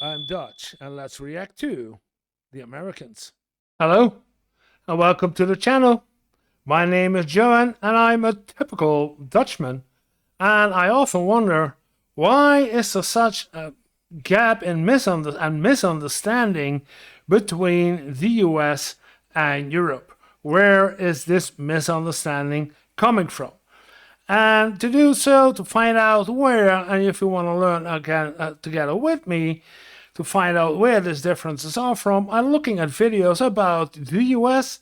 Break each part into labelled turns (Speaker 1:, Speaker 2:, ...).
Speaker 1: I'm Dutch, and let's react to the Americans. Hello, and welcome to the channel. My name is Johan, and I'm a typical Dutchman. And I often wonder, why is there such a gap in misunderstanding between the US and Europe? Where is this misunderstanding coming from? And to do so, to find out where, and if you want to learn again together with me, to find out where these differences are from, I'm looking at videos about the US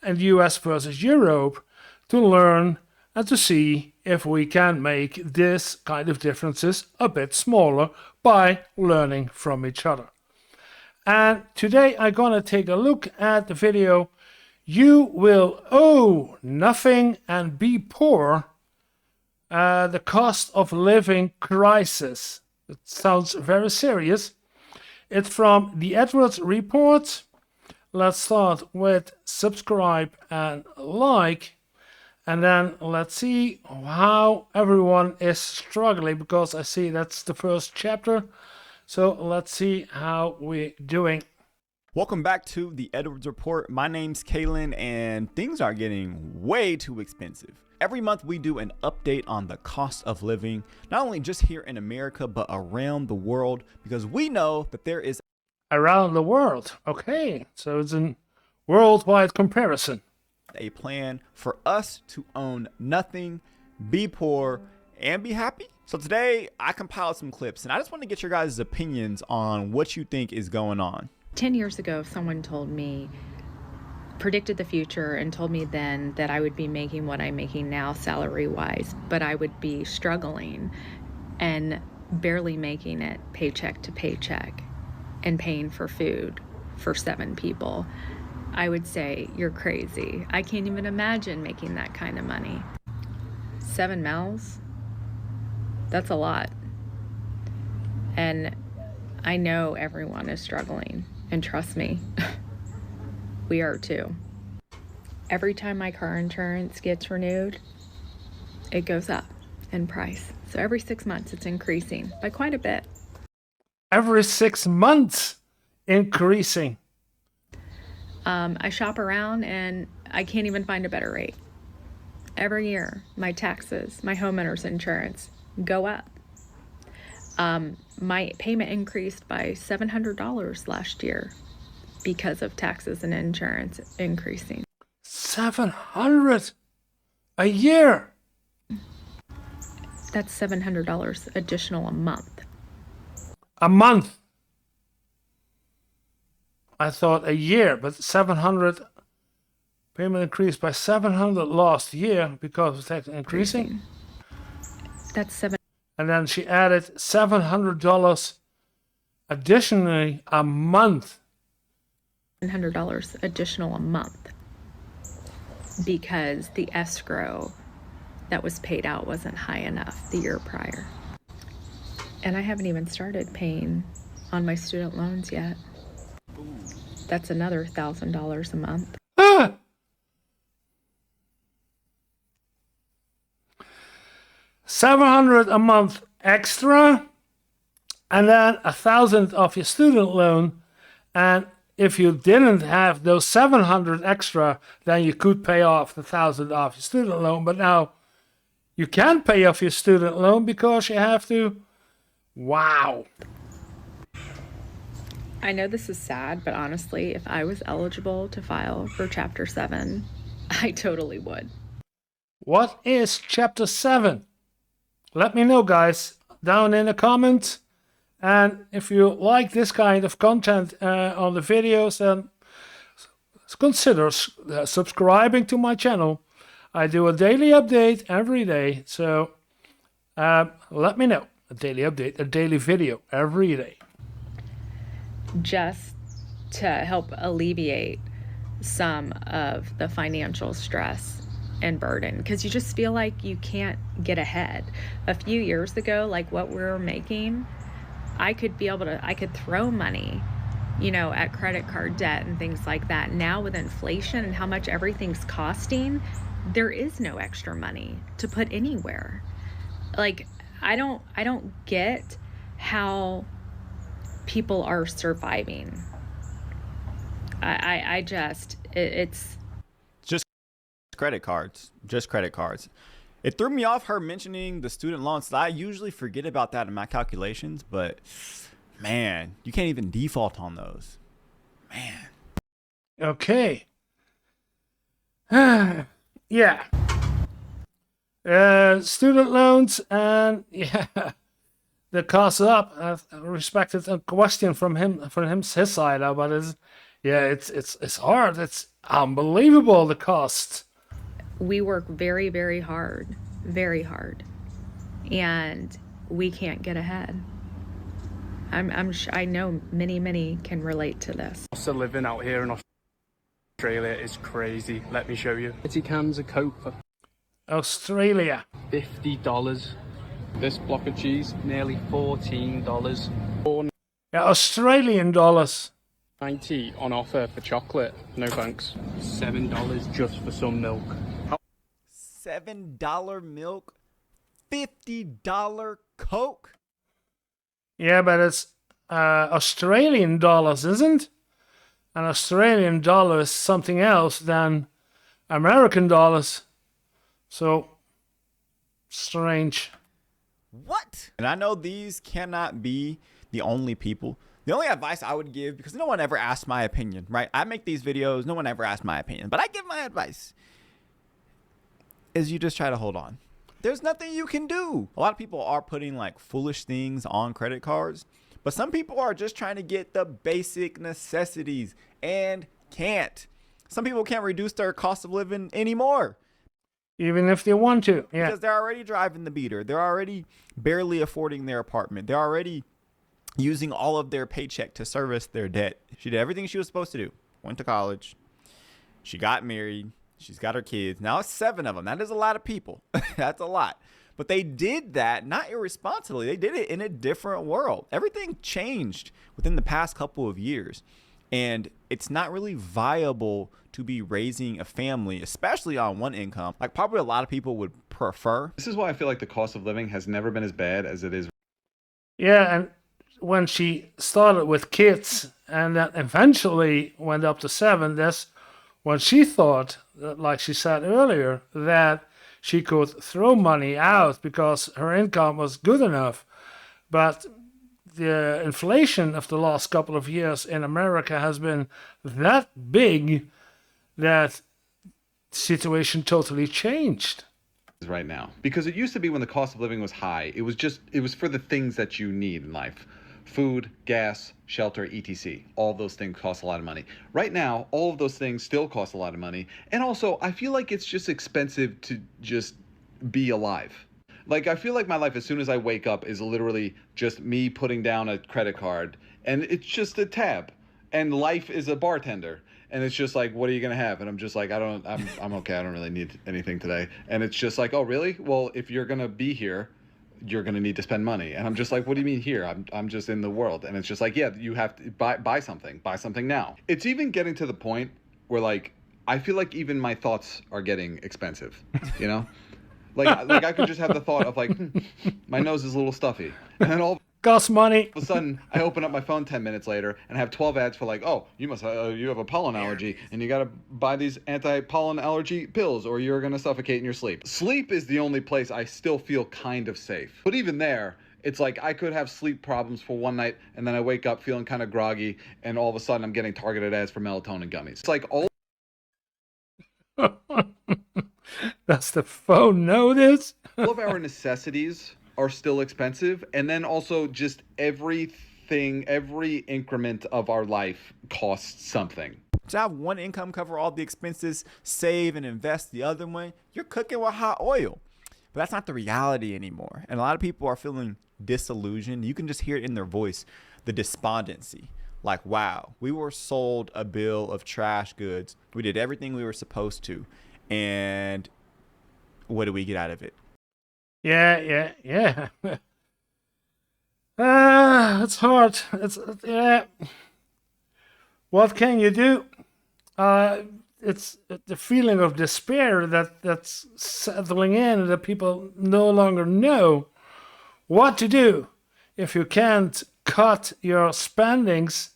Speaker 1: and US versus Europe to learn and to see if we can make this kind of differences a bit smaller by learning from each other. And today I'm gonna take a look at the video "You Will Owe Nothing and Be Poor, the Cost of Living Crisis." It sounds very serious. It's from the Edwards Report. Let's start with subscribe and like, and then let's see how everyone is struggling, because I see that's the first chapter. So let's see how we're doing.
Speaker 2: Welcome back to the Edwards Report. My name's Kalen, and things are getting way too expensive. Every month we do an update on the cost of living, not only just here in America, but around the world, because we know that there is
Speaker 1: around the world. Okay, so it's a worldwide comparison.
Speaker 2: A plan for us to own nothing, be poor, and be happy. So today I compiled some clips, and I just want to get your guys' opinions on what you think is going on.
Speaker 3: 10 years ago, if someone told me, predicted the future and told me then that I would be making what I'm making now salary-wise, but I would be struggling and barely making it paycheck to paycheck and paying for food for 7 people, I would say, you're crazy. I can't even imagine making that kind of money. 7 mouths, that's a lot. And I know everyone is struggling, and trust me, we are too. Every time my car insurance gets renewed, it goes up in price. So every 6 months it's increasing by quite a bit.
Speaker 1: Every 6 months increasing.
Speaker 3: I shop around and I can't even find a better rate. Every year, my taxes, my homeowner's insurance go up. My payment increased by $700 last year because of taxes and insurance increasing.
Speaker 1: $700 a year.
Speaker 3: That's $700 additional a month.
Speaker 1: A month. I thought a year, but 700 payment increased by 700 last year because of tax increasing.
Speaker 3: That's seven.
Speaker 1: And then she added $700 additionally a month.
Speaker 3: $700 additional a month because the escrow that was paid out wasn't high enough the year prior. And I haven't even started paying on my student loans yet. That's another $1,000 a month.
Speaker 1: Ah! $700 a month extra, and then $1,000 of your student loan. And if you didn't have those 700 extra, then you could pay off the 1,000 off your student loan. But now you can't pay off your student loan because you have to. Wow.
Speaker 3: I know this is sad, but honestly, if I was eligible to file for Chapter 7, I totally would.
Speaker 1: What is Chapter 7? Let me know, guys, down in the comments. And if you like this kind of content on the videos, then consider subscribing to my channel. I do a daily update every day, so let me know. A daily update, a daily video every day.
Speaker 3: Just to help alleviate some of the financial stress and burden, because you just feel like you can't get ahead. A few years ago, like what we were making, I could throw money, at credit card debt and things like that. Now with inflation and how much everything's costing, there is no extra money to put anywhere. Like, I don't get how people are surviving. It's
Speaker 2: Just credit cards. Just credit cards. It threw me off her mentioning the student loans. I usually forget about that in my calculations, but man, you can't even default on those. Man.
Speaker 1: Okay. Yeah. Student loans and yeah, the cost up. I've respected a question from his side, but it's hard. It's unbelievable, the cost.
Speaker 3: we work very, very hard, and we can't get ahead. I know many can relate to this.
Speaker 4: Cost of living out here in Australia is crazy. Let me show you. 30 cans of Coke for
Speaker 1: Australia.
Speaker 4: $50. This block of cheese, nearly $14.
Speaker 1: Yeah, Australian dollars.
Speaker 4: $4.90 on offer for chocolate. No thanks. $7 just for some milk.
Speaker 2: $7 milk, $50 Coke.
Speaker 1: Yeah, but it's Australian dollars, isn't? An Australian dollar is something else than American dollars. So strange.
Speaker 2: What? And I know these cannot be the only people. The only advice I would give, because no one ever asked my opinion, right? I make these videos, no one ever asked my opinion, but I give my advice, is you just try to hold on. There's nothing you can do. A lot of people are putting like foolish things on credit cards, but some people are just trying to get the basic necessities and can't. Some people can't reduce their cost of living anymore.
Speaker 1: Even if they want to, yeah.
Speaker 2: Because they're already driving the beater. They're already barely affording their apartment. They're already using all of their paycheck to service their debt. She did everything she was supposed to do. Went to college. She got married. She's got her kids. Now it's 7 of them. That is a lot of people. That's a lot. But they did that not irresponsibly. They did it in a different world. Everything changed within the past couple of years. And it's not really viable to be raising a family, especially on one income, like probably a lot of people would prefer.
Speaker 5: This is why I feel like the cost of living has never been as bad as it is.
Speaker 1: Yeah, and when she started with kids and then eventually went up to 7, that's when she thought, like she said earlier, that she could throw money out because her income was good enough. But the inflation of the last couple of years in America has been that big that the situation totally changed.
Speaker 5: Right now, because it used to be when the cost of living was high, it was for the things that you need in life: food, gas, shelter, etc. All those things cost a lot of money. Right now, all of those things still cost a lot of money, and also I feel like it's just expensive to just be alive. Like, I feel like my life, as soon as I wake up, is literally just me putting down a credit card, and it's just a tab, and life is a bartender. And it's just like, what are you going to have? And I'm just like, I'm okay. I don't really need anything today. And it's just like, oh, really? Well, if you're going to be here, you're going to need to spend money. And I'm just like, what do you mean here? I'm just in the world. And it's just like, yeah, you have to buy something now. It's even getting to the point where, like, I feel like even my thoughts are getting expensive, you know? like I could just have the thought of like, my nose is a little stuffy. And then all
Speaker 1: Cost money.
Speaker 5: of a sudden, I open up my phone 10 minutes later and have 12 ads for like, oh, you have a pollen allergy and you got to buy these anti-pollen allergy pills or you're going to suffocate in your sleep. Sleep is the only place I still feel kind of safe. But even there, it's like I could have sleep problems for one night and then I wake up feeling kind of groggy and all of a sudden I'm getting targeted ads for melatonin gummies. It's like all
Speaker 1: Does the phone know this?
Speaker 5: of our necessities are still expensive, and then also just everything, every increment of our life costs something.
Speaker 2: To have one income cover all the expenses, save and invest the other one, you're cooking with hot oil. But that's not the reality anymore. And a lot of people are feeling disillusioned. You can just hear it in their voice, the despondency. Like, wow, we were sold a bill of trash goods. We did everything we were supposed to. And what do we get out of it?
Speaker 1: Yeah. It's hard. Yeah. What can you do? It's the feeling of despair that's settling in, that people no longer know what to do if you can't cut your spendings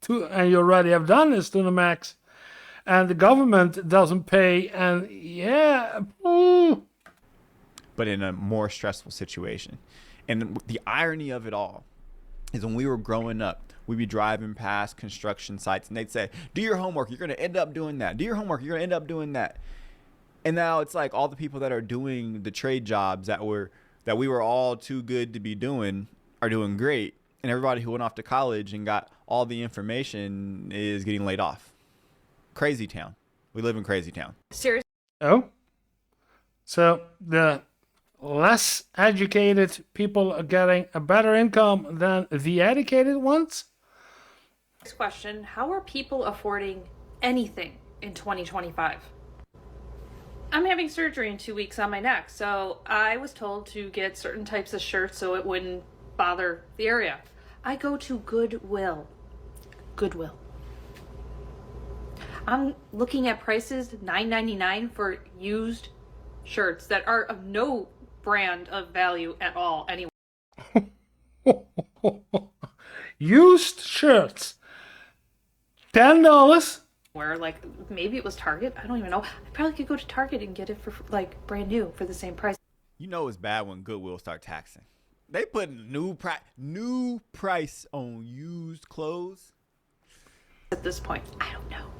Speaker 1: to, and you already have done this to the max, and the government doesn't pay, and
Speaker 2: but in a more stressful situation. And the irony of it all is when we were growing up, we'd be driving past construction sites and they'd say, do your homework, you're going to end up doing that. Do your homework, you're going to end up doing that. And now it's like all the people that are doing the trade jobs that we were all too good to be doing are doing great. And everybody who went off to college and got all the information is getting laid off. Crazy town. We live in crazy town.
Speaker 3: Seriously.
Speaker 1: Oh, so the less educated people are getting a better income than the educated ones?
Speaker 6: Next question, how are people affording anything in 2025? I'm having surgery in 2 weeks on my neck, so I was told to get certain types of shirts so it wouldn't bother the area. I go to Goodwill. I'm looking at prices, $9.99 for used shirts that are of no brand of value at all anyway.
Speaker 1: Used shirts, $10.
Speaker 6: Where like maybe it was Target, I don't even know. I probably could go to Target and get it for like brand new for the same price.
Speaker 2: You know it's bad when Goodwill start taxing. They put new price on used clothes.
Speaker 6: At this point, I don't know.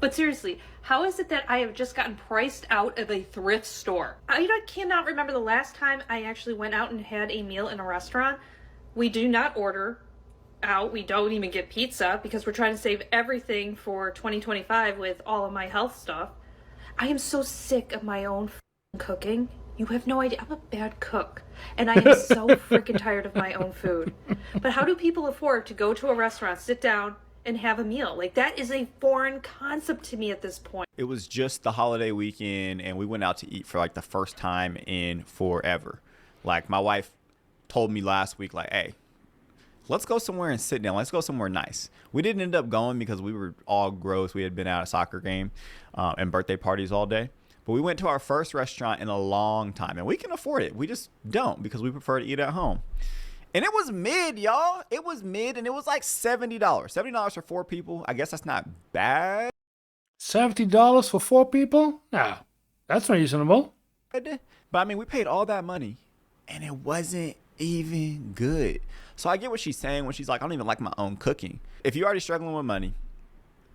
Speaker 6: But seriously, how is it that I have just gotten priced out of a thrift store? I cannot remember the last time I actually went out and had a meal in a restaurant. We do not order out. We don't even get pizza because we're trying to save everything for 2025 with all of my health stuff. I am so sick of my own cooking. You have no idea. I'm a bad cook. And I am so freaking tired of my own food. But how do people afford to go to a restaurant, sit down, and have a meal? Like, that is a foreign concept to me at this point.
Speaker 2: It was just the holiday weekend and we went out to eat for like the first time in forever. Like my wife told me last week, like, hey, let's go somewhere and sit down. Let's go somewhere nice. We didn't end up going because we were all gross. We had been at a soccer game and birthday parties all day. But we went to our first restaurant in a long time and we can afford it. We just don't because we prefer to eat at home. And it was mid, y'all. It was mid, and it was like $70. $70 for 4 people. I guess that's not bad.
Speaker 1: $70 for 4 people? No, that's reasonable.
Speaker 2: But I mean, we paid all that money, and it wasn't even good. So I get what she's saying when she's like, I don't even like my own cooking. If you're already struggling with money,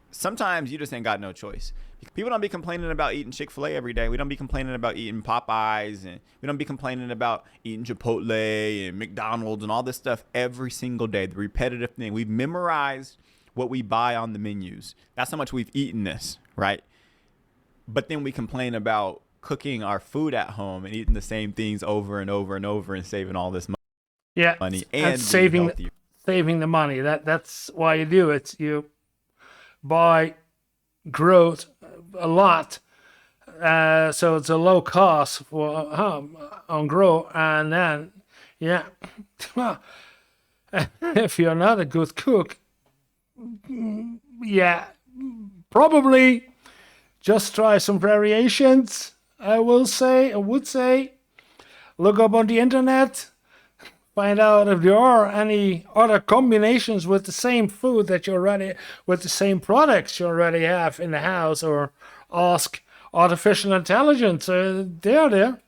Speaker 2: sometimes you just ain't got no choice. People don't be complaining about eating Chick-fil-A every day. We don't be complaining about eating Popeyes, and we don't be complaining about eating Chipotle and McDonald's and all this stuff every single day. The repetitive thing. We've memorized what we buy on the menus. That's how much we've eaten this, right? But then we complain about cooking our food at home and eating the same things over and over and over and saving all this money.
Speaker 1: Yeah, and saving the money. That's why you do it. You buy growth a lot, so it's a low cost for on grow, and then if you're not a good cook, probably just try some variations. I would say look up on the internet, find out if there are any other combinations with the same food that with the same products you already have in the house, or ask artificial intelligence. They're there.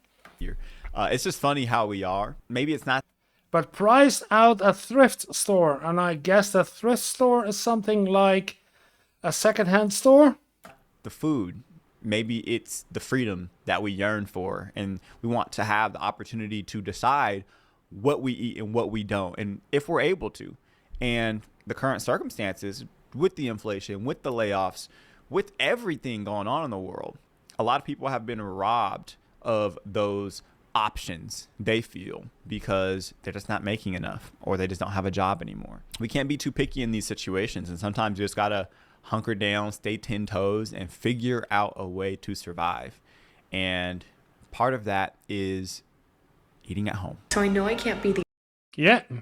Speaker 2: It's just funny how we are. Maybe it's not.
Speaker 1: But priced out a thrift store, and I guess a thrift store is something like a secondhand store.
Speaker 2: The food. Maybe it's the freedom that we yearn for, and we want to have the opportunity to decide what we eat and what we don't, and if we're able to. And the current circumstances with the inflation, with the layoffs, with everything going on in the world, a lot of people have been robbed of those options, they feel, because they're just not making enough, or they just don't have a job anymore. We can't be too picky in these situations, and sometimes you just gotta hunker down, stay 10 toes, and figure out a way to survive. And part of that is eating at home.
Speaker 7: So I know I can't be the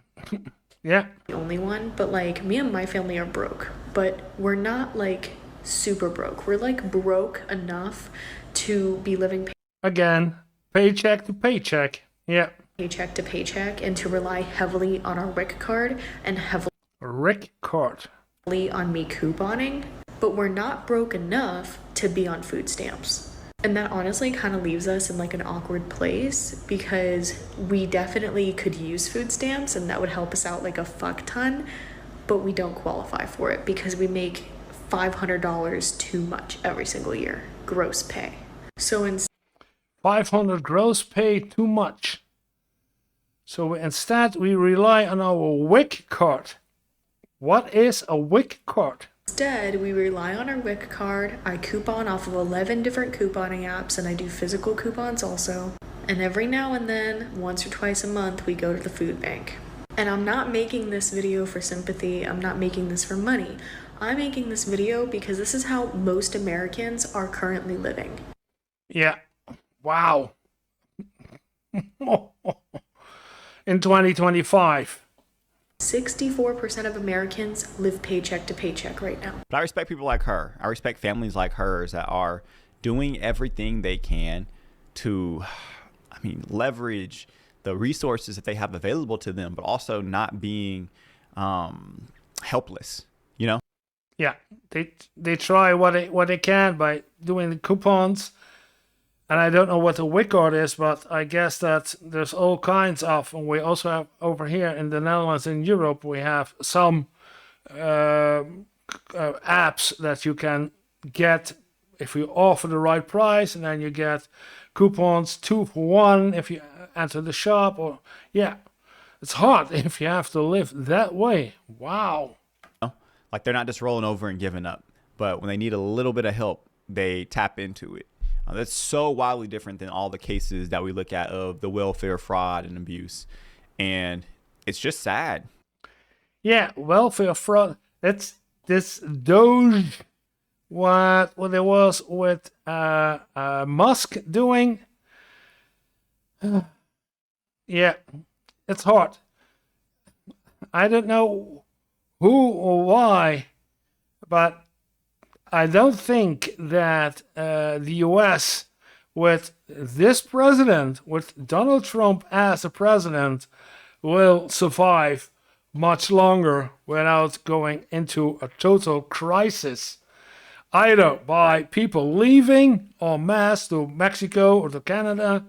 Speaker 7: only one, but like me and my family are broke, but we're not like super broke. We're like broke enough to be living
Speaker 1: again, paycheck to paycheck. Yeah.
Speaker 7: paycheck to paycheck and to rely heavily on our WIC card and heavily
Speaker 1: Rick card.
Speaker 7: on me couponing, but we're not broke enough to be on food stamps. And that honestly kind of leaves us in like an awkward place because we definitely could use food stamps and that would help us out like a fuck ton, but we don't qualify for it because we make $500 too much every single year, gross pay. So instead
Speaker 1: 500 gross pay too much. So instead we rely on our WIC card. What is a WIC card?
Speaker 7: we rely on our WIC card. I coupon off of 11 different couponing apps and I do physical coupons also. And every now and then, once or twice a month, we go to the food bank. And I'm not making this video for sympathy. I'm not making this for money. I'm making this video because this is how most Americans are currently living.
Speaker 1: Yeah. Wow. In 2025.
Speaker 7: 64% of Americans live paycheck to paycheck right now.
Speaker 2: But I respect people like her. I respect families like hers that are doing everything they can to, leverage the resources that they have available to them, but also not being helpless, you know?
Speaker 1: Yeah, they try what they can by doing the coupons. And I don't know what the WIC card is, but I guess that there's all kinds of, and we also have over here in the Netherlands, in Europe, we have some apps that you can get if you offer the right price, and then you get coupons 2 for 1 if you enter the shop, or yeah, it's hard if you have to live that way. Wow.
Speaker 2: Like they're not just rolling over and giving up, but when they need a little bit of help, they tap into it. That's so wildly different than all the cases that we look at of the welfare fraud and abuse. And it's just sad.
Speaker 1: Yeah, welfare fraud. That's this Doge, what there was with Musk doing. Yeah, it's hard. I don't know who or why, but I don't think that the US, with this president, with Donald Trump as a president, will survive much longer without going into a total crisis, either by people leaving en masse to Mexico or to Canada,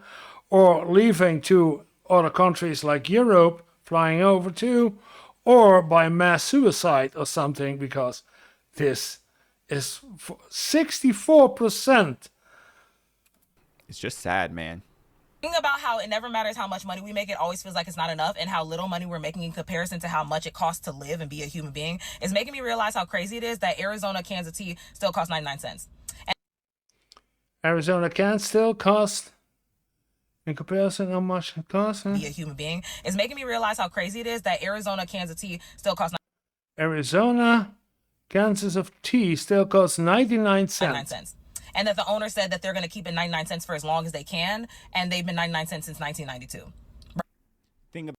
Speaker 1: or leaving to other countries like Europe, flying over to, or by mass suicide or something, because this is 64%.
Speaker 2: It's just sad, man.
Speaker 8: Think about how it never matters how much money we make, it always feels like it's not enough, and how little money we're making in comparison to how much it costs to live and be a human being is making me realize how crazy it is that Arizona cans of tea still cost 99 cents.
Speaker 1: Arizona can still cost, in comparison how much it costs, huh?
Speaker 8: Be a human being is making me realize how crazy it is that Arizona cans of tea still cost
Speaker 1: Arizona cans of tea still cost 99 cents.
Speaker 8: 99 cents. And that the owner said that they're going to keep it 99 cents for as long as they can, and they've been 99 cents since 1992.
Speaker 2: Thing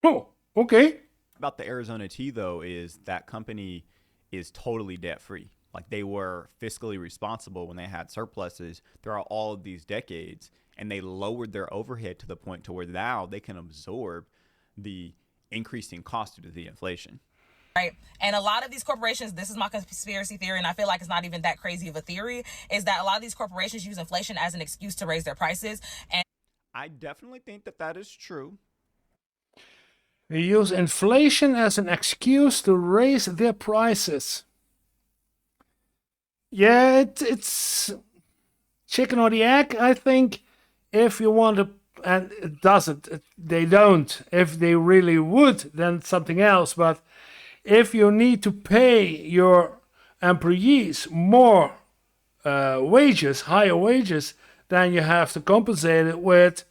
Speaker 1: Oh, okay.
Speaker 2: about the Arizona tea, though, is that company is totally debt free. Like they were fiscally responsible when they had surpluses throughout all of these decades, and they lowered their overhead to the point to where now they can absorb the increasing cost due to the inflation.
Speaker 8: Right. And a lot of these corporations, this is my conspiracy theory, and I feel like it's not even that crazy of a theory, is that a lot of these corporations use inflation as an excuse to raise their prices. And
Speaker 2: I definitely think that that is true.
Speaker 1: They use inflation as an excuse to raise their prices. Yeah, it's chicken or the egg, I think. If you want to, and it doesn't, they don't. If they really would, then something else. But if you need to pay your employees more wages, higher wages, then you have to compensate it with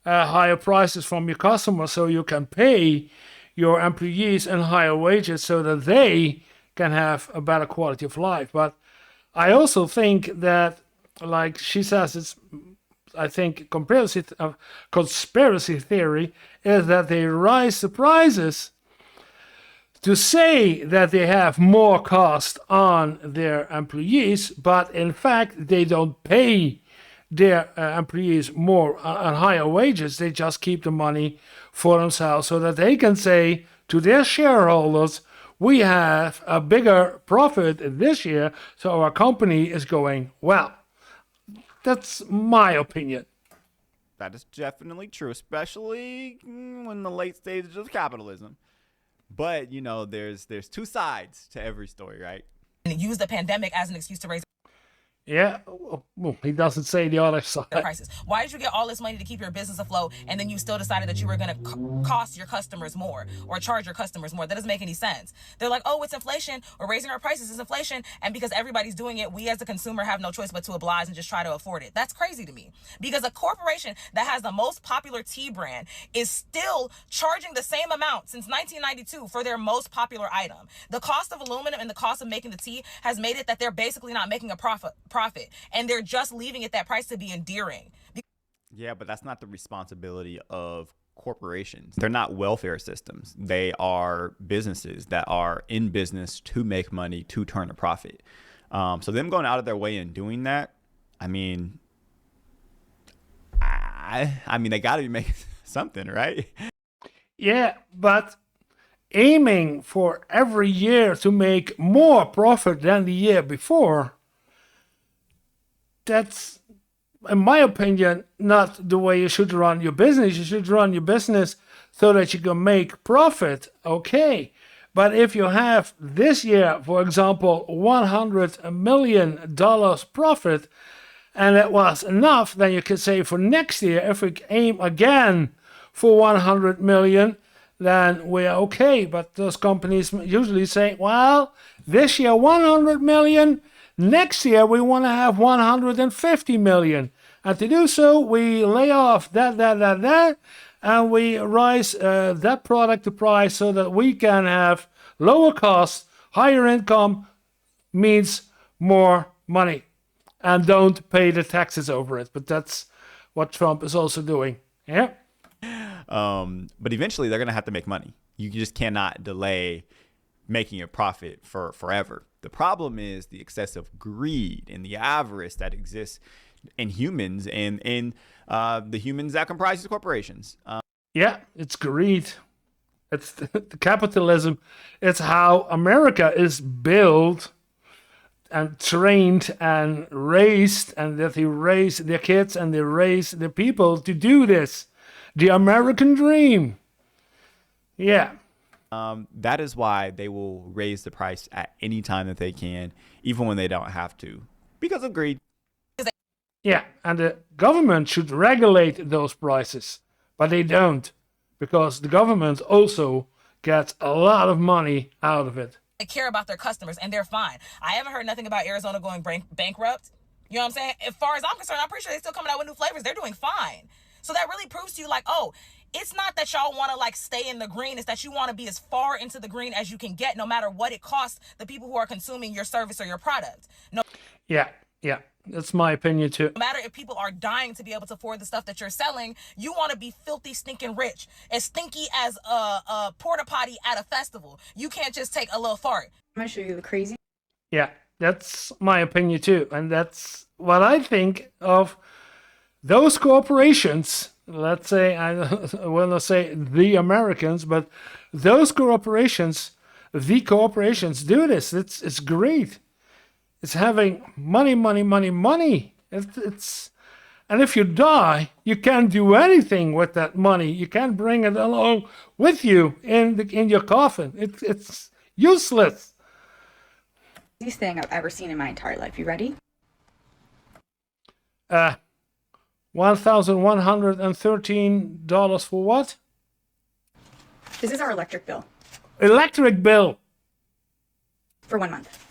Speaker 1: higher prices from your customers, so you can pay your employees in higher wages so that they can have a better quality of life. But I also think that, like she says, it's, I think, conspiracy theory is that they rise the prices to say that they have more cost on their employees, but in fact they don't pay their employees more and higher wages. They just keep the money for themselves so that they can say to their shareholders, we have a bigger profit this year, so our company is going well. That's my opinion.
Speaker 2: That is definitely true, especially in the late stages of capitalism. But, you know, there's two sides to every story, right?
Speaker 8: And use the pandemic as an excuse to raise
Speaker 1: Yeah, well, he doesn't say the other side.
Speaker 8: prices. Why did you get all this money to keep your business afloat and then you still decided that you were going to cost your customers more or charge your customers more? That doesn't make any sense. They're like, oh, it's inflation. We're raising our prices. It's inflation. And because everybody's doing it, we as a consumer have no choice but to oblige and just try to afford it. That's crazy to me, because a corporation that has the most popular tea brand is still charging the same amount since 1992 for their most popular item. The cost of aluminum and the cost of making the tea has made it that they're basically not making a profit, and they're just leaving at that price to be endearing.
Speaker 2: Yeah, but that's not the responsibility of corporations. They're not welfare systems. They are businesses that are in business to make money, to turn a profit. So them going out of their way and doing that, I mean, they got to be making something, right?
Speaker 1: Yeah, but aiming for every year to make more profit than the year before, that's, in my opinion, not the way you should run your business. You should run your business so that you can make profit, okay. But if you have this year, for example, $100 million profit, and it was enough, then you can say for next year, if we aim again for 100 million, then we're okay. But those companies usually say, well, this year 100 million, next year we want to have 150 million. And to do so, we lay off that, and we rise that product to price so that we can have lower costs, higher income means more money. And don't pay the taxes over it. But that's what Trump is also doing. Yeah.
Speaker 2: But eventually they're going to have to make money. You just cannot delay making a profit for forever. The problem is the excessive greed and the avarice that exists in humans and in the humans that comprise these corporations.
Speaker 1: Yeah, it's greed. It's the capitalism. It's how America is built and trained and raised, and that they raise their kids and they raise the people to do this. The American dream. Yeah.
Speaker 2: That is why they will raise the price at any time that they can, even when they don't have to, because of greed.
Speaker 1: Yeah, and the government should regulate those prices, but they don't, because the government also gets a lot of money out of it.
Speaker 8: They care about their customers and they're fine. I haven't heard nothing about Arizona going bankrupt. You know what I'm saying? As far as I'm concerned, I'm pretty sure they're still coming out with new flavors. They're doing fine. So that really proves to you, like, oh, it's not that y'all want to like stay in the green. It's that you want to be as far into the green as you can get, no matter what it costs the people who are consuming your service or your product. No.
Speaker 1: Yeah. That's my opinion too.
Speaker 8: No matter if people are dying to be able to afford the stuff that you're selling, you want to be filthy, stinking rich. As stinky as a porta potty at a festival. You can't just take a little fart.
Speaker 9: I'm going to show you the crazy.
Speaker 1: Yeah, that's my opinion too. And that's what I think of those corporations. Let's say, I will not say the Americans, but those corporations, the corporations do this. It's greed. It's having money. It's and if you die, you can't do anything with that money. You can't bring it along with you in your coffin. It's useless.
Speaker 9: Easiest thing I've ever seen in my entire life. You ready?
Speaker 1: $1,113 for what?
Speaker 9: This is our electric bill
Speaker 1: Electric bill
Speaker 9: for 1 month.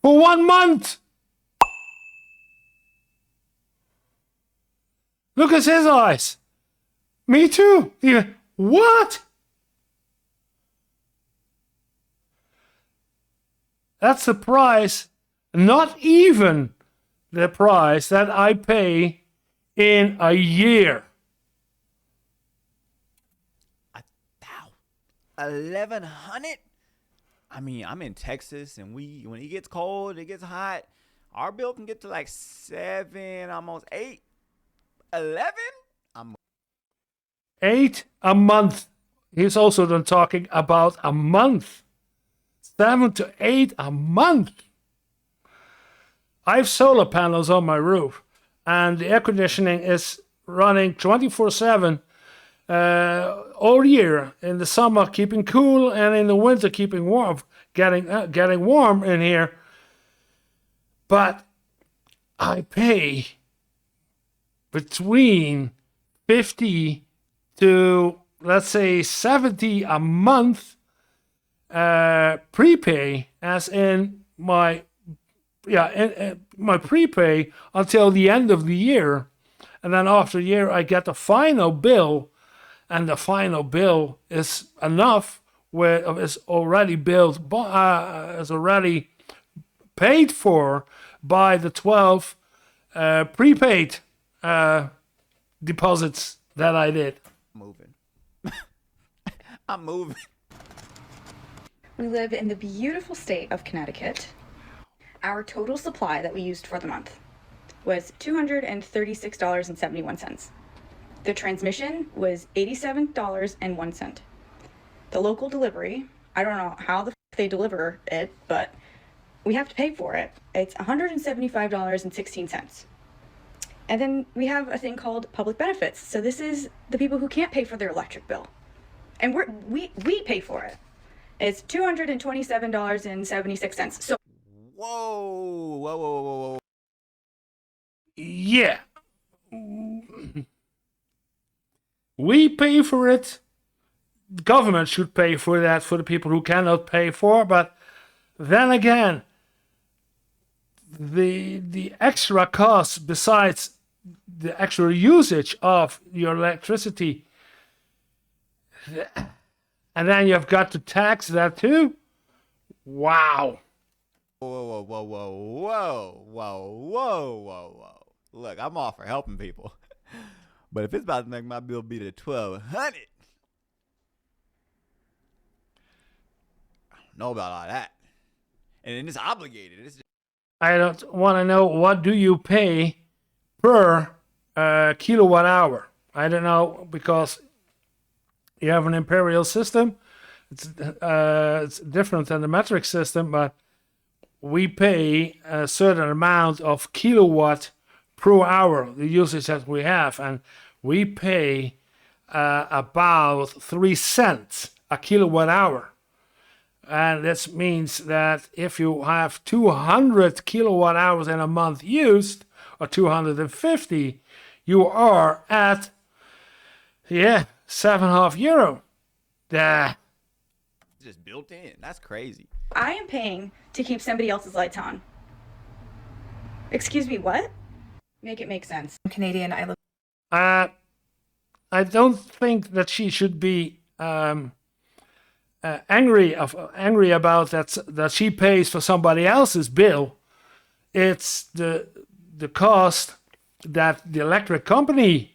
Speaker 1: for 1 month. Look at his eyes. Me too. What? That's the price, not even the price that I pay in a year.
Speaker 2: 1,100. I mean, I'm in Texas, and when it gets cold, it gets hot. Our bill can get to like 7, almost 8. 11? I'm
Speaker 1: 8 a month. He's also then talking about a month. 7 to 8 a month. I have solar panels on my roof, and the air conditioning is running 24/7 all year. In the summer, keeping cool, and in the winter, keeping warm. Getting warm in here. But I pay between 50 to, let's say, 70 a month prepay, as in my prepay until the end of the year. And then after a year, I get the final bill, and the final bill is enough where it's already is already paid for by the 12 prepaid deposits that I did.
Speaker 2: moving. I'm moving.
Speaker 9: We live in the beautiful state of Connecticut. Our total supply that we used for the month was $236.71. The transmission was $87.01. The local delivery, I don't know how they deliver it, but we have to pay for it. It's $175.16. And then we have a thing called public benefits. So this is the people who can't pay for their electric bill. And we pay for it. It's $227.76. So
Speaker 2: Whoa.
Speaker 1: Yeah. We pay for it. The government should pay for that for the people who cannot pay for. But then again, the extra costs besides the actual usage of your electricity, and then you've got to tax that too. Wow.
Speaker 2: Whoa. Look, I'm all for helping people. But if it's about to make my bill be to $1,200, I don't know about all that. And then it's obligated.
Speaker 1: I don't want to know, what do you pay per kilowatt hour? I don't know, because you have an imperial system. It's different than the metric system, but we pay a certain amount of kilowatt per hour, the usage that we have, and we pay about 3 cents a kilowatt hour. And this means that if you have 200 kilowatt hours in a month used, or 250, you are at, €7.5.
Speaker 2: Just built in. That's crazy.
Speaker 9: I am paying to keep somebody else's lights on. Excuse me, what? Make it make sense.
Speaker 8: I'm Canadian. I live.
Speaker 1: I don't think that she should be angry about that she pays for somebody else's bill. It's the cost that the electric company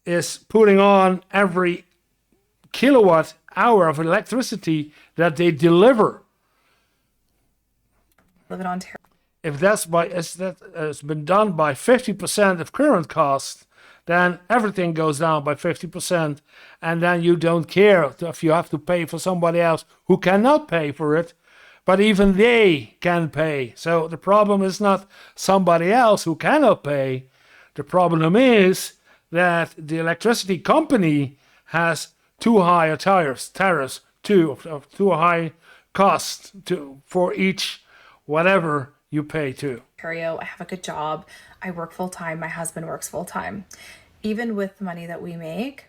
Speaker 1: is putting on every kilowatt hour of electricity that they deliver.
Speaker 8: Live in Ontario.
Speaker 1: If that's has been done by 50% of current cost, then everything goes down by 50%, and then you don't care if you have to pay for somebody else who cannot pay for it, but even they can pay. So the problem is not somebody else who cannot pay. The problem is that the electricity company has too high a tariffs, too high costs for each whatever you pay to.
Speaker 10: Ontario, I have a good job. I work full time. My husband works full time. Even with the money that we make,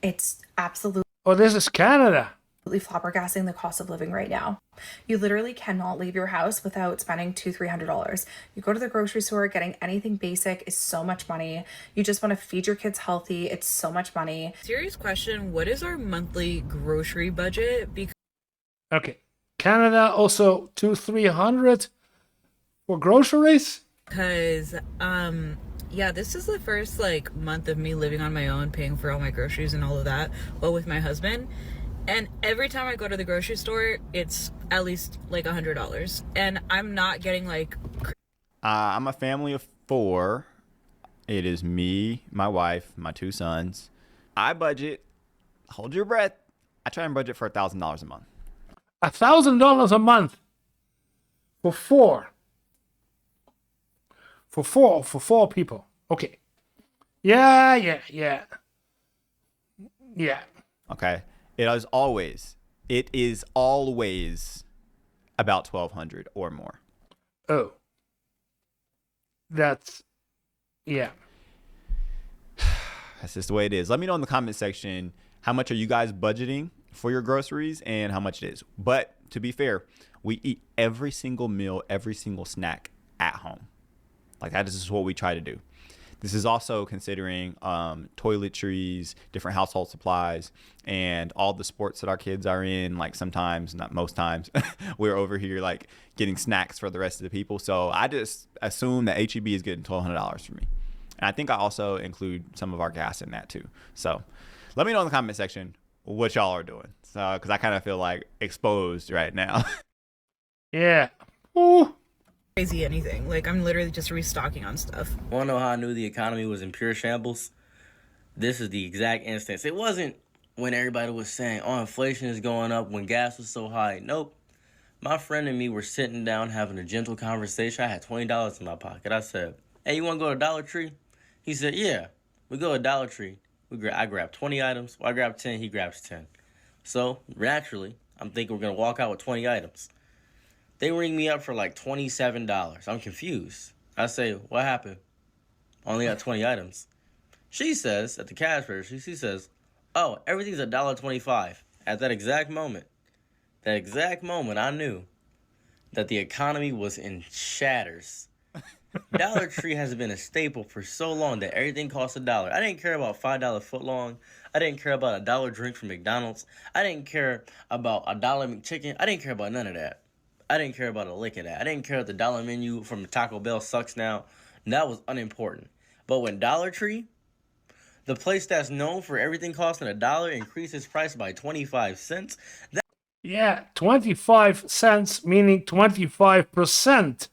Speaker 10: it's absolutely.
Speaker 1: Oh, this is Canada.
Speaker 10: Flabbergasting the cost of living right now. You literally cannot leave your house without spending $200-300. You go to the grocery store, getting anything basic is so much money. You just want to feed your kids healthy. It's so much money.
Speaker 11: Serious question. What is our monthly grocery budget?
Speaker 1: Okay. Canada also $200-300 for groceries?
Speaker 11: Because, this is the first month of me living on my own, paying for all my groceries and all of that, but with my husband. And every time I go to the grocery store, it's at least $100. And I'm not getting
Speaker 2: I'm a family of 4 It is me, my wife, my 2 sons. I budget, hold your breath, I try and budget for $1,000 a month.
Speaker 1: $1,000 a month for four. For four people. Okay. Yeah.
Speaker 2: Okay. It is always about $1,200 or more.
Speaker 1: Oh. That's, yeah.
Speaker 2: That's just the way it is. Let me know in the comment section, how much are you guys budgeting for your groceries and how much it is. But to be fair, we eat every single meal, every single snack at home. Like that is just what we try to do. This is also considering toiletries, different household supplies, and all the sports that our kids are in. Like sometimes, not most times, we're over here like getting snacks for the rest of the people. So I just assume that HEB is getting $1,200 for me. And I think I also include some of our gas in that too. So let me know in the comment section what y'all are doing. So, because I kind of feel like exposed right now.
Speaker 1: Yeah. Ooh.
Speaker 11: Crazy anything. Like, I'm literally just restocking on stuff.
Speaker 12: Want to know how I knew the economy was in pure shambles? This is the exact instance. It wasn't when everybody was saying, oh, inflation is going up, when gas was so high. Nope. My friend and me were sitting down having a gentle conversation. I had $20 in my pocket. I said, hey, you want to go to Dollar Tree? He said, yeah. We go to Dollar Tree. I grabbed 20 items. Well, I grabbed 10. He grabs 10. So, naturally, I'm thinking we're going to walk out with 20 items. They ring me up for like $27. I'm confused. I say, what happened? Only got 20 items. She says, at the cash register, she says, oh, everything's $1.25. At that exact moment, I knew that the economy was in shatters. Dollar Tree has been a staple for so long that everything costs $1. I didn't care about $5 footlong. I didn't care about $1 drink from McDonald's. I didn't care about $1 McChicken. I didn't care about none of that. I didn't care about a lick of that. I didn't care if the dollar menu from Taco Bell sucks now. That was unimportant. But when Dollar Tree, the place that's known for everything costing $1, increased its price by 25 cents.
Speaker 1: Yeah, 25 cents, meaning 25%.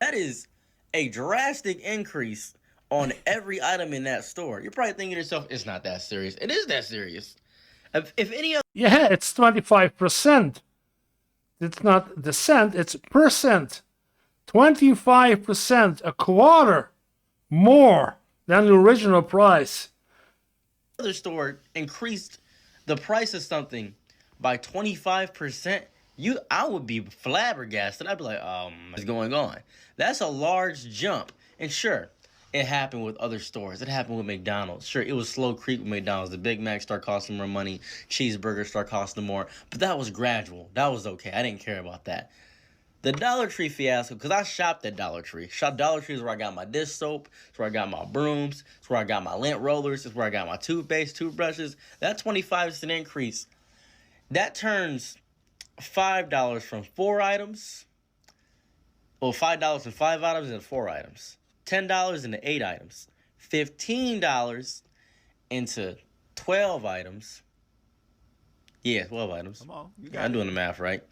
Speaker 12: That is a drastic increase on every item in that store. You're probably thinking to yourself, it's not that serious. It is that serious. If any other...
Speaker 1: Yeah, it's 25%. It's not the cent, it's percent. 25%, a quarter more than the original price.
Speaker 12: Other store increased the price of something by 25%. I would be flabbergasted. I'd be like, what's going on? That's a large jump. And sure, it happened with other stores. It happened with McDonald's. Sure, it was slow creep with McDonald's. The Big Mac started costing more money. Cheeseburgers started costing more. But that was gradual. That was okay. I didn't care about that. The Dollar Tree fiasco, because I shopped at Dollar Tree. Dollar Tree is where I got my dish soap. It's where I got my brooms. It's where I got my lint rollers. It's where I got my toothpaste, toothbrushes. That 25% increase, that turns $5 from 4 items. Well, $5 from 5 items into 4 items. $10 into 8 items. $15 into 12 items. Yeah, 12 items.
Speaker 2: Come on,
Speaker 12: I'm doing the math right.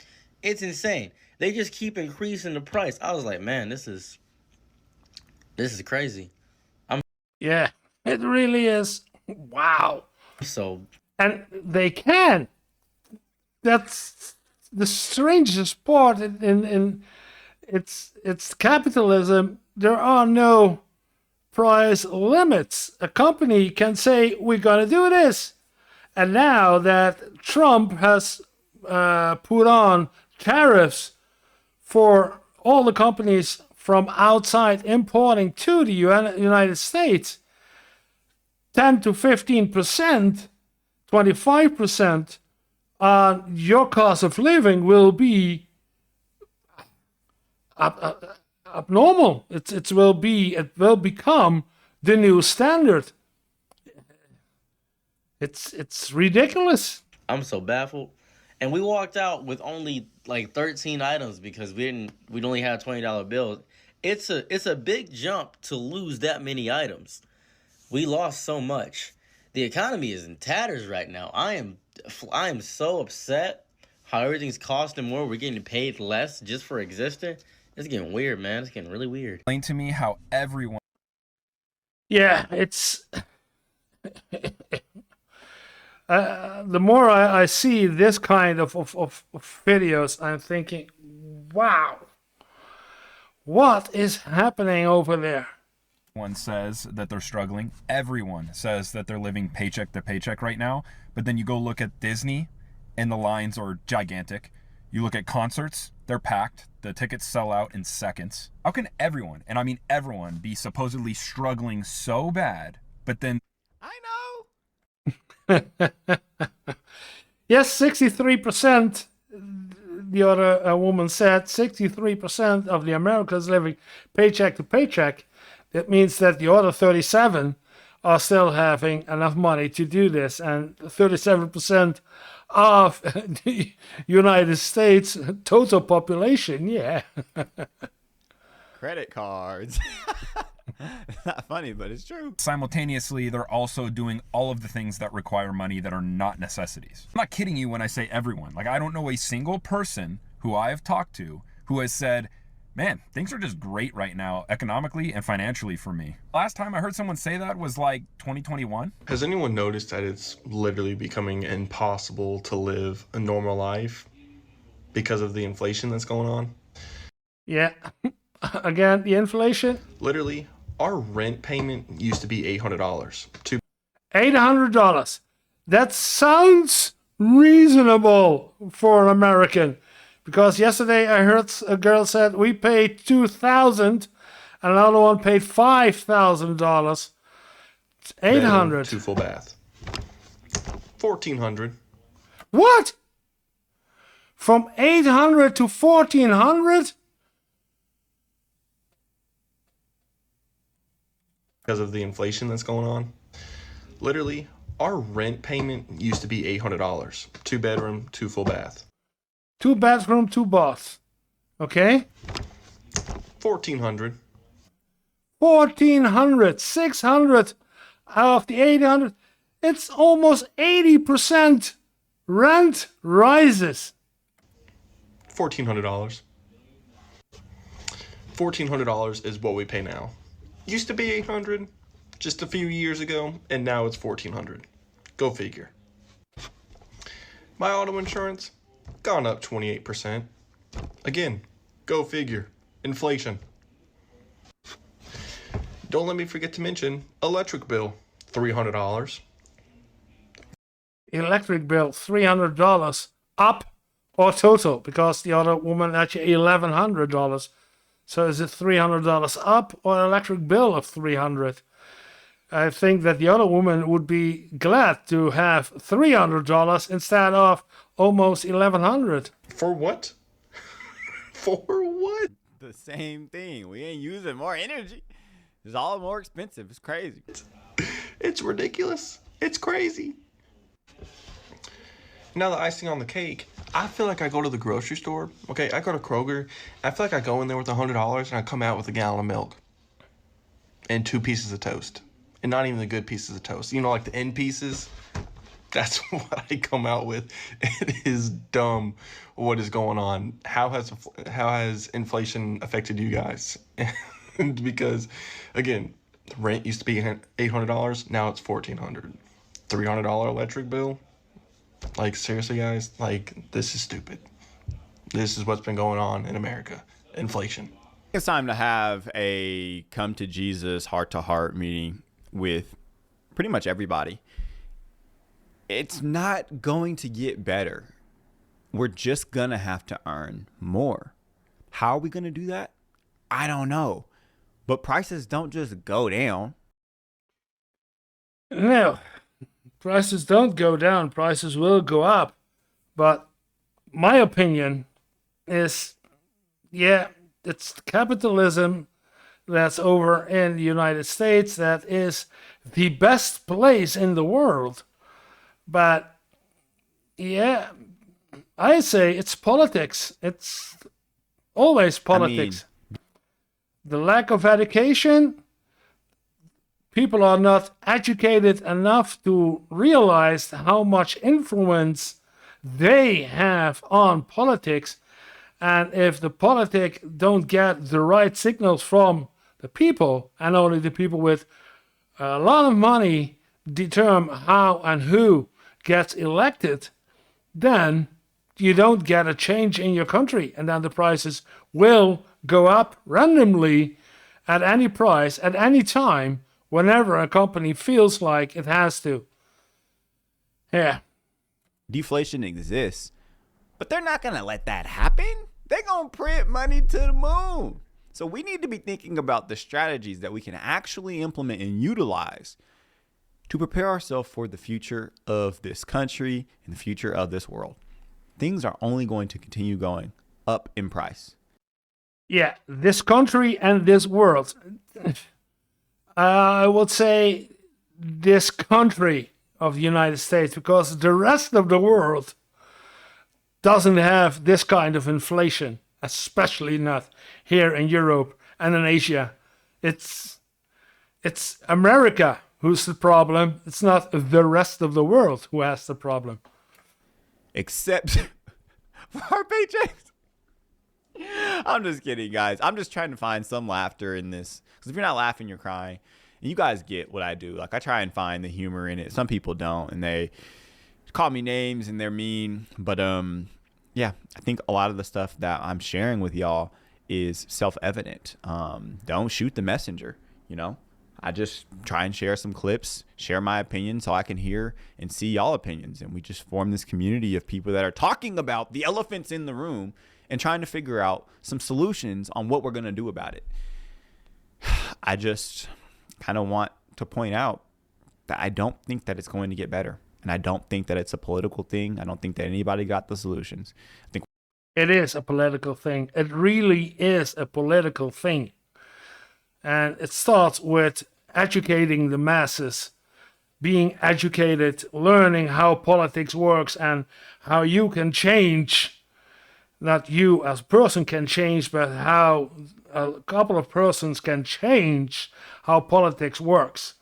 Speaker 12: It's insane. They just keep increasing the price. I was like, man, this is crazy.
Speaker 1: Yeah, it really is. Wow.
Speaker 12: So,
Speaker 1: and they can. That's the strangest part in it's capitalism. There are no price limits. A company can say, we're going to do this. And now that Trump has put on tariffs for all the companies from outside importing to the United States, 10 to 15%, 25% on your cost of living will be abnormal. It will become the new standard. It's ridiculous.
Speaker 12: I'm so baffled. And we walked out with only like 13 items because we'd only had $20 bills. It's a big jump to lose that many items. We lost so much. The economy is in tatters right now. I am so upset how everything's costing more. We're getting paid less just for existing. It's getting weird, man. It's getting really weird.
Speaker 2: Explain to me how everyone.
Speaker 1: Yeah, it's the more I see this kind of videos, I'm thinking, wow, what is happening over there?
Speaker 2: One says that they're struggling. Everyone says that they're living paycheck to paycheck right now. But then you go look at Disney and the lines are gigantic. You look at concerts, they're packed. The tickets sell out in seconds. How can everyone, and I mean everyone, be supposedly struggling so bad, but then...
Speaker 5: I
Speaker 2: know!
Speaker 1: Yes, 63%, the other woman said, 63% of the Americans living paycheck to paycheck. That means that the other 37 are still having enough money to do this. And 37% of the United States total population, yeah.
Speaker 2: Credit cards. Not funny, but it's true. Simultaneously, they're also doing all of the things that require money that are not necessities. I'm not kidding you when I say everyone. Like, I don't know a single person who I have talked to who has said, man, things are just great right now, economically and financially for me. Last time I heard someone say that was like 2021.
Speaker 13: Has anyone noticed that it's literally becoming impossible to live a normal life because of the inflation that's going on?
Speaker 1: Yeah. Again, the inflation.
Speaker 13: Literally, our rent payment used to be $800.
Speaker 1: $800. That sounds reasonable for an American. Because yesterday I heard a girl said we paid $2,000 and another one paid $5,000. $800.
Speaker 13: 2 full bath. $1,400.
Speaker 1: What? From $800 to $1,400?
Speaker 13: Because of the inflation that's going on. Literally, our rent payment used to be $800. 2 bedroom, 2 full bath.
Speaker 1: 2 bathroom, 2 baths. Okay?
Speaker 13: $1,400.
Speaker 1: $1,400. $600 out of the $800. It's almost 80% rent rises.
Speaker 13: $1,400. $1,400 is what we pay now. Used to be $800 just a few years ago, and now it's $1,400. Go figure. My auto insurance gone up 28%. Again, go figure. Inflation. Don't let me forget to mention electric bill, $300.
Speaker 1: Electric bill, $300 up or total? Because the other woman actually $1,100. So is it $300 up or electric bill of $300? I think that the other woman would be glad to have $300 instead of almost $1,100.
Speaker 13: For what? For what?
Speaker 2: The same thing. We ain't using more energy. It's all more expensive. It's crazy.
Speaker 13: It's ridiculous. It's crazy. Now the icing on the cake, I feel like I go to the grocery store. Okay, I go to Kroger. I feel like I go in there with $100 and I come out with a gallon of milk and 2 pieces of toast. And not even the good pieces of toast. You know, like the end pieces. That's what I come out with. It is dumb what is going on. How has inflation affected you guys? Because, again, rent used to be $800. Now it's $1,400. $300 electric bill. Like, seriously, guys? Like, this is stupid. This is what's been going on in America. Inflation.
Speaker 2: It's time to have a come to Jesus heart-to-heart meeting with pretty much everybody. It's not going to get better. We're just gonna have to earn more. How are we gonna do that? I don't know. But prices don't just go down.
Speaker 1: No, prices don't go down. Prices will go up. But my opinion is, yeah, it's capitalism that's over in the United States that is the best place in the world. But yeah, I say it's politics. It's always politics. The lack of education, people are not educated enough to realize how much influence they have on politics. And if the politic don't get the right signals from the people, and only the people with a lot of money determine how and who gets elected, then you don't get a change in your country. And then the prices will go up randomly at any price, at any time, whenever a company feels like it has to. Yeah.
Speaker 2: Deflation exists, but they're not going to let that happen. They're going to print money to the moon. So we need to be thinking about the strategies that we can actually implement and utilize to prepare ourselves for the future of this country and the future of this world. Things are only going to continue going up in price.
Speaker 1: Yeah, this country and this world. I would say this country of the United States, because the rest of the world doesn't have this kind of inflation, especially not here in Europe and in Asia. It's America who's the problem. It's not the rest of the world who has the problem.
Speaker 2: Except for our paychecks. I'm just kidding, guys. I'm just trying to find some laughter in this. Because if you're not laughing, you're crying. And you guys get what I do. Like, I try and find the humor in it. Some people don't. And they call me names and they're mean. But, yeah, I think a lot of the stuff that I'm sharing with y'all is self-evident. Don't shoot the messenger, you know? I just try and share some clips, share my opinion so I can hear and see y'all opinions. And we just form this community of people that are talking about the elephants in the room and trying to figure out some solutions on what we're going to do about it. I just kind of want to point out that I don't think that it's going to get better. And I don't think that it's a political thing. I don't think that anybody got the solutions. I think
Speaker 1: it is a political thing. It really is a political thing. And it starts with educating the masses, being educated, learning how politics works and how you can change. Not you as a person can change, but how a couple of persons can change how politics works.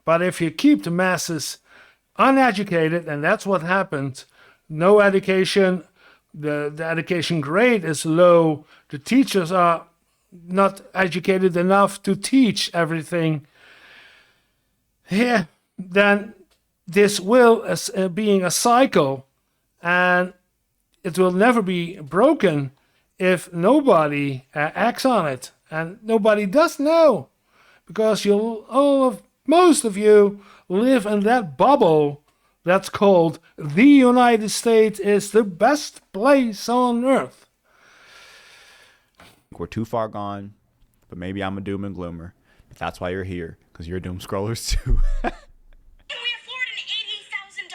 Speaker 1: But if you keep the masses uneducated, and that's what happened, no education, the education grade is low, the teachers are not educated enough to teach everything, yeah, then this will being a cycle, and it will never be broken if nobody acts on it. And nobody does know, because most of you live in that bubble that's called the United States is the best place on earth.
Speaker 2: we're too far gone, but maybe I'm a doom and gloomer. But that's why you're here, because you're doom scrollers too.
Speaker 14: Can we afford an $80,000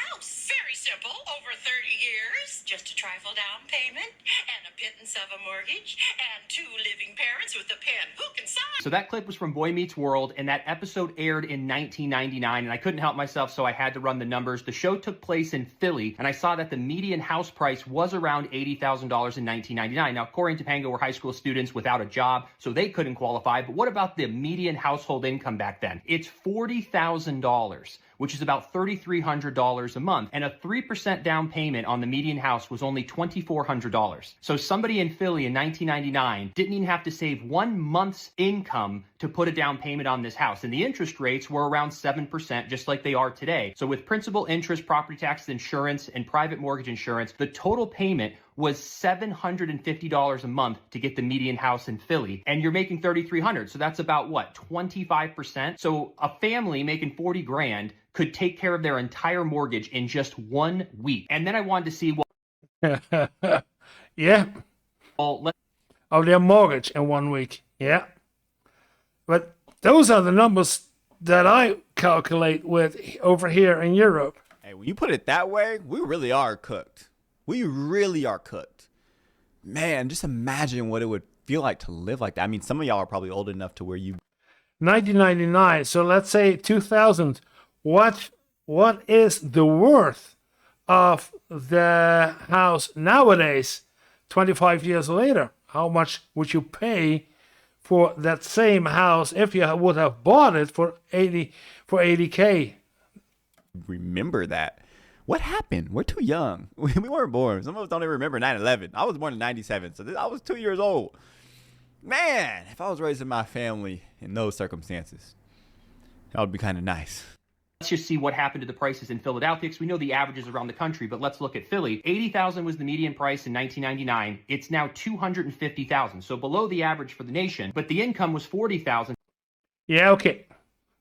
Speaker 14: house? Very simple. Over 30 years. Just a trifle down payment and a pittance of a mortgage and 2 living parents with a pen who can sign.
Speaker 15: So that clip was from Boy Meets World, and that episode aired in 1999, and I couldn't help myself, so I had to run the numbers. The show took place in Philly, and I saw that the median house price was around $80,000 in 1999. Now, Corey and Topanga were high school students without a job, so they couldn't qualify, but what about the median household income back then? It's $40,000. Which is about $3,300 a month, and a 3% down payment on the median house was only $2,400. So somebody in Philly in 1999 didn't even have to save 1 month's income to put a down payment on this house, and the interest rates were around 7%, just like they are today. So with principal, interest, property taxes, insurance, and private mortgage insurance, the total payment was $750 a month to get the median house in Philly, and you're making $3,300, so that's about what, 25%? So a family making 40 grand could take care of their entire mortgage in just 1 week. And then I wanted to see what
Speaker 1: yeah.
Speaker 15: Well,
Speaker 1: of their mortgage in 1 week. Yeah. But those are the numbers that I calculate with over here in Europe.
Speaker 2: Hey, when you put it that way, we really are cooked. We really are cooked. Man, just imagine what it would feel like to live like that. I mean, some of y'all are probably old enough to where you...
Speaker 1: 1999, so let's say 2000. What is the worth of the house nowadays, 25 years later? How much would you pay for that same house if you would have bought it for 80K?
Speaker 2: Remember that What happened? We're too young. We weren't born. Some of us don't even remember 9/11. I was born in 97, so I was 2 years old. Man, if I was raising my family in those circumstances, that would be kind of nice.
Speaker 15: Let's just see what happened to the prices in Philadelphia, because we know the averages around the country, but let's look at Philly. $80,000 was the median price in 1999. It's now $250,000, so below the average for the nation, but the income was $40,000.
Speaker 1: Yeah, okay.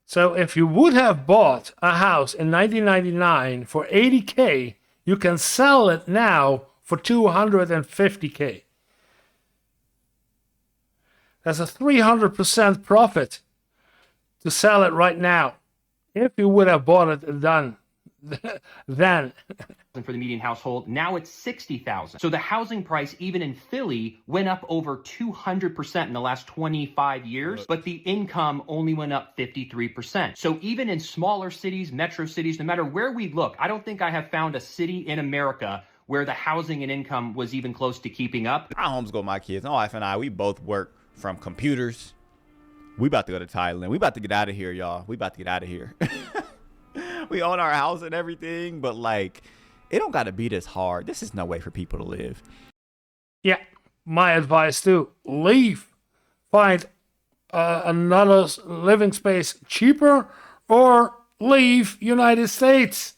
Speaker 1: So if you would have bought a house in 1999 for $80K, you can sell it now for $250K. That's a 300% profit to sell it right now. If you would have bought it then.
Speaker 15: For the median household, now it's $60,000. So the housing price, even in Philly, went up over 200% in the last 25 years, but the income only went up 53%. So even in smaller cities, metro cities, no matter where we look, I don't think I have found a city in America where the housing and income was even close to keeping up.
Speaker 2: I homeschool my kids. My wife and I, we both work from computers. We about to go to Thailand. We about to get out of here, y'all. We about to get out of here. We own our house and everything, but like, it don't got to be this hard. This is no way for people to live.
Speaker 1: Yeah, my advice too, leave. Find another living space cheaper, or leave United States.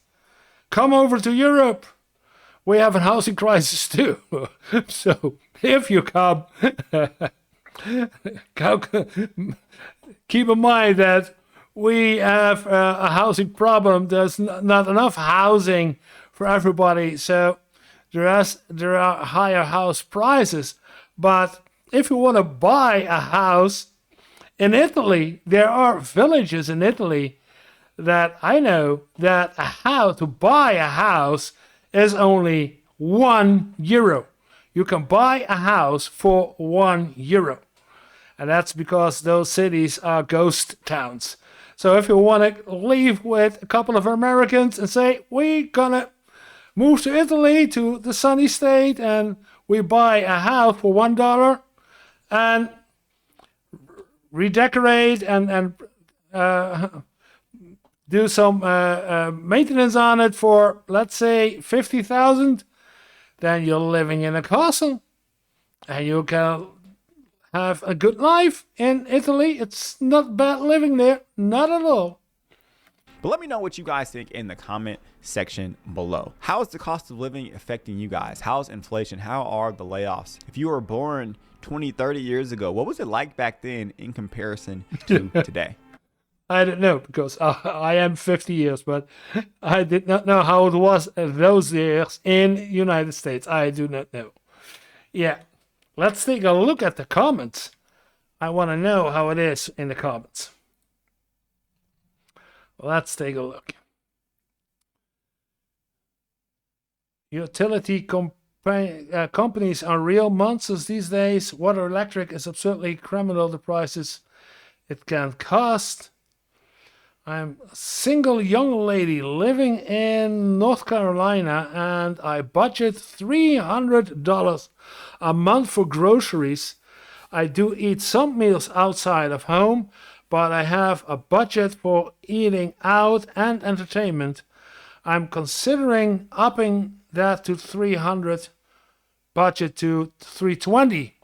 Speaker 1: Come over to Europe. We have a housing crisis too. So if you come, keep in mind that we have a housing problem. There's not enough housing for everybody, so there are higher house prices. But if you want to buy a house in Italy, there are villages in Italy that I know that to buy a house is only €1. You can buy a house for €1. And that's because those cities are ghost towns. So if you want to leave with a couple of Americans and say, we're gonna move to Italy, to the sunny state, and we buy a house for $1 and redecorate and do some maintenance on it for, let's say, $50,000, then you're living in a castle and you can have a good life in Italy. It's not bad living there, not at all.
Speaker 2: But let me know what you guys think in the comment section below. How is the cost of living affecting you guys? How's inflation? How are the layoffs? If you were born 20, 30 years ago, what was it like back then in comparison to today?
Speaker 1: I don't know, because I am 50 years, but I did not know how it was those years in United States. I do not know. Yeah. Let's take a look at the comments. I want to know how it is in the comments. Let's take a look. Utility companies are real monsters these days. Water Electric is absolutely criminal, the prices it can cost. I'm a single young lady living in North Carolina, and I budget $300 a month for groceries. I do eat some meals outside of home, but I have a budget for eating out and entertainment. I'm considering upping that to $300 budget to $320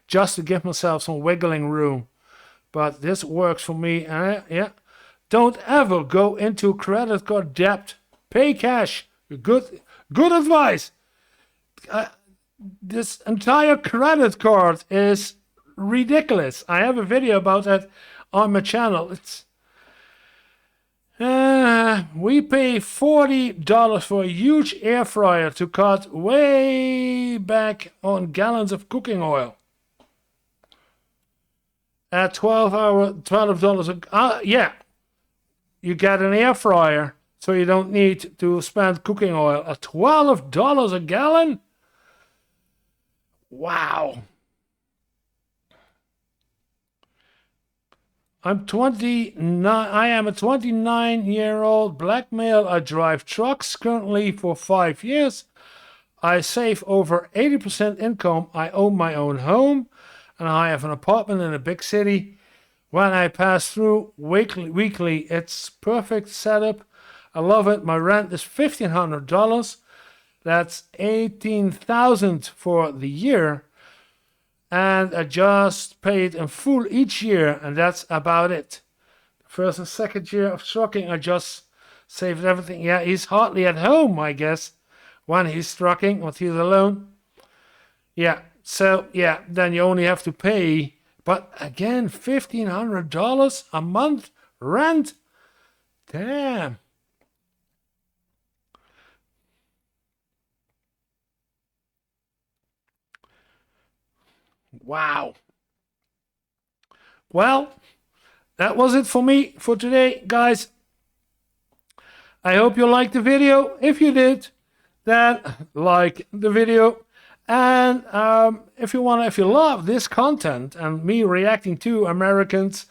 Speaker 1: just to give myself some wiggling room. But this works for me. Yeah. Don't ever go into credit card debt. Pay cash. Good advice. This entire credit card is ridiculous. I have a video about that on my channel. It's we pay $40 for a huge air fryer to cut way back on gallons of cooking oil. At $12. Yeah. You get an air fryer, so you don't need to spend cooking oil. At $12 a gallon? Wow. I am a 29-year-old black male. I drive trucks currently for 5 years. I save over 80% income. I own my own home, and I have an apartment in a big city. When I pass through weekly, it's perfect setup. I love it. My rent is $1,500. That's $18,000 for the year. And I just pay it in full each year, and that's about it. First and second year of trucking, I just saved everything. Yeah, he's hardly at home, I guess, when he's trucking, when he's alone. Yeah, so yeah, then you only have to pay, but again, $1,500 a month rent. Damn. Wow. Well, that was it for me for today, guys. I hope you liked the video. If you did, then like the video. And if you love this content and me reacting to Americans,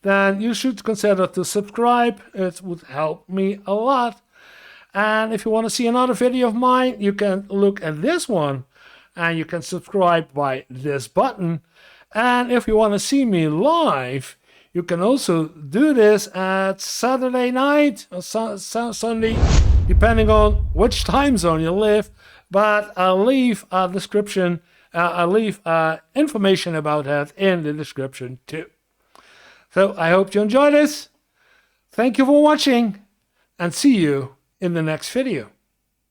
Speaker 1: then you should consider to subscribe. It would help me a lot. And if you want to see another video of mine, you can look at this one and you can subscribe by this button. And if you want to see me live, you can also do this at Saturday night or Sunday, depending on which time zone you live. But I'll leave a description, I'll leave information about that in the description too. So I hope you enjoy this. Thank you for watching and see you in the next video.